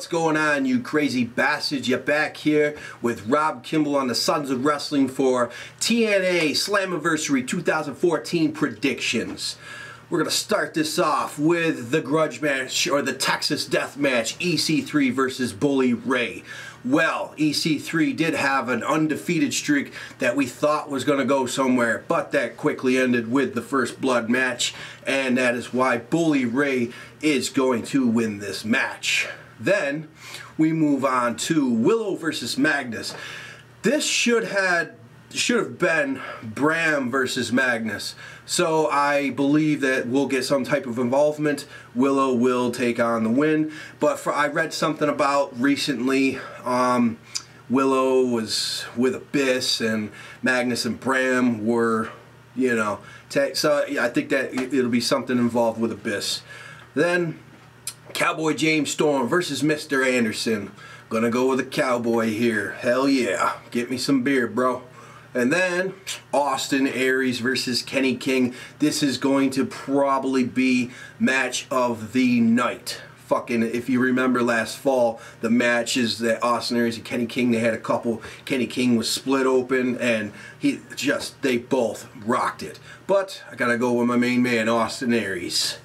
going on, you crazy bastards? You're back here with Rob Kimball on the Sons of Wrestling for TNA SLAMMIVERSARY 2014 predictions. We're going to start this off with the grudge match, or the Texas Death Match, EC3 versus Bully Ray. Well, EC3 did have an undefeated streak that we thought was going to go somewhere, but that quickly ended with the first blood match, and that is why Bully Ray is going to win this match. Then we move on to Willow versus Magnus. This should have been Bram versus Magnus. So I believe that we'll get some type of involvement. Willow will take on the win. But I read something about recently, Willow was with Abyss and Magnus and Bram were, you know, so I think that it'll be something involved with Abyss. Then Cowboy James Storm versus Mr. Anderson. Gonna go with a cowboy here. Hell yeah. Get me some beer, bro. And then Austin Aries versus Kenny King. This is going to probably be match of the night. Fucking, if you remember last fall, the matches that Austin Aries and Kenny King, they had a couple. Kenny King was split open and they both rocked it. But I gotta go with my main man, Austin Aries.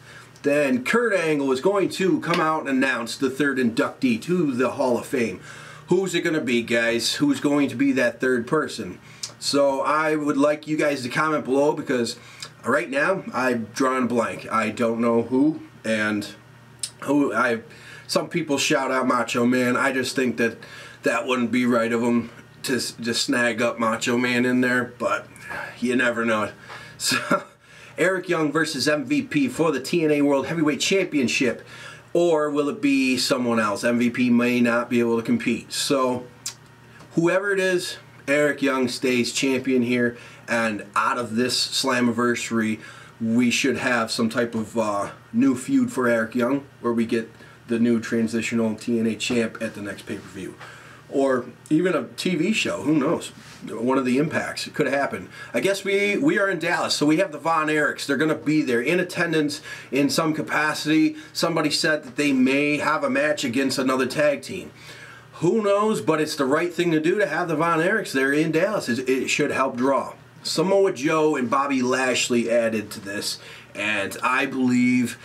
Then Kurt Angle is going to come out and announce the third inductee to the Hall of Fame. Who's it going to be, guys? Who's going to be that third person? So I would like you guys to comment below, because right now I'm drawing a blank. I don't know who, and some people shout out Macho Man. I just think that that wouldn't be right of them to just snag up Macho Man in there, but you never know. So Eric Young versus MVP for the TNA World Heavyweight Championship. Or will it be someone else? MVP may not be able to compete. So whoever it is, Eric Young stays champion here. And out of this Slammiversary, we should have some type of new feud for Eric Young, where we get the new transitional TNA champ at the next pay-per-view. Or even a TV show, who knows? One of the Impacts, it could happen. I guess we are in Dallas, so we have the Von Erichs. They're going to be there in attendance in some capacity. Somebody said that they may have a match against another tag team. Who knows, but it's the right thing to do to have the Von Erichs there in Dallas. It should help draw. Samoa Joe and Bobby Lashley added to this, and I believe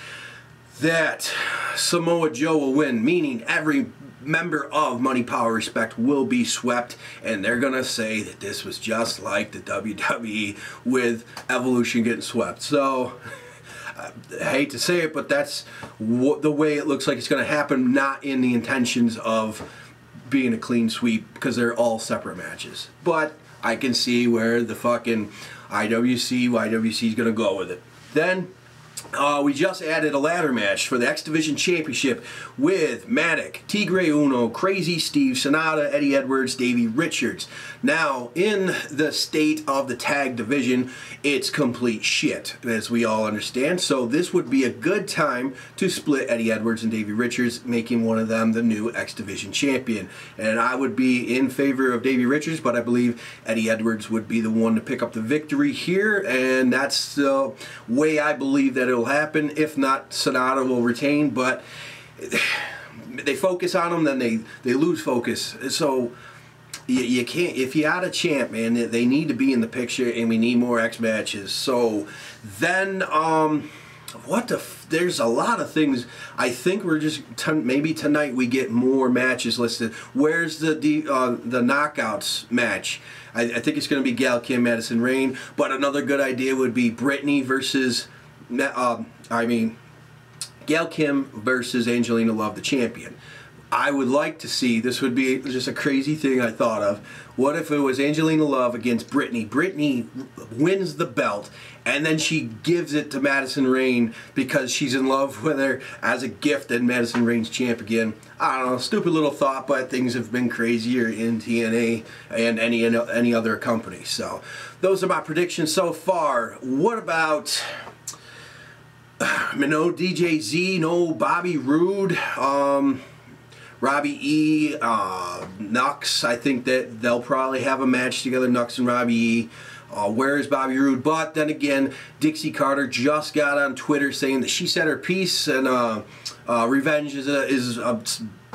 that Samoa Joe will win, meaning every member of Money, Power, Respect will be swept, and they're gonna say that this was just like the WWE with Evolution getting swept. So I hate to say it, but that's the way it looks like it's gonna happen, not in the intentions of being a clean sweep, because they're all separate matches. But I can see where the fucking YWC is gonna go with it. Then we just added a ladder match for the X Division Championship with Matic, Tigre Uno, Crazy Steve, Sonata, Eddie Edwards, Davey Richards. Now, in the state of the tag division, it's complete shit, as we all understand. So this would be a good time to split Eddie Edwards and Davey Richards, making one of them the new X Division champion. And I would be in favor of Davey Richards, but I believe Eddie Edwards would be the one to pick up the victory here, and that's the way I believe that it'll happen. If not, Sonata will retain, but they focus on them, then they lose focus. So you can't, if you add a champ, man, they need to be in the picture, and we need more X matches. So then there's a lot of things. I think we're just maybe tonight we get more matches listed. Where's the knockouts match? I think it's going to be Gail Kim, Madison Rayne, but another good idea would be Brittany versus Gail Kim versus Angelina Love, the champion. I would like to see, this would be just a crazy thing I thought of. What if it was Angelina Love against Brittany? Brittany wins the belt, and then she gives it to Madison Rayne because she's in love with her as a gift, and Madison Rayne's champ again. I don't know, stupid little thought, but things have been crazier in TNA and any other company. So those are my predictions so far. What about no DJ Z, no Bobby Roode, Robbie E, Nux? I think that they'll probably have a match together, Nux and Robbie E. Where is Bobby Roode? But then again, Dixie Carter just got on Twitter saying that she said her piece, and revenge is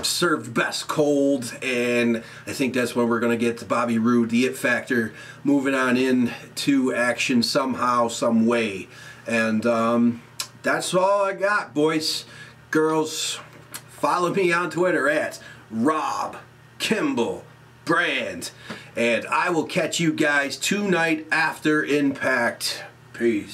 served best cold, and I think that's when we're going to get Bobby Roode, the It Factor, moving on into action somehow, some way. And that's all I got, boys, girls. Follow me on Twitter at Rob Kimball Brand, and I will catch you guys tonight after Impact. Peace.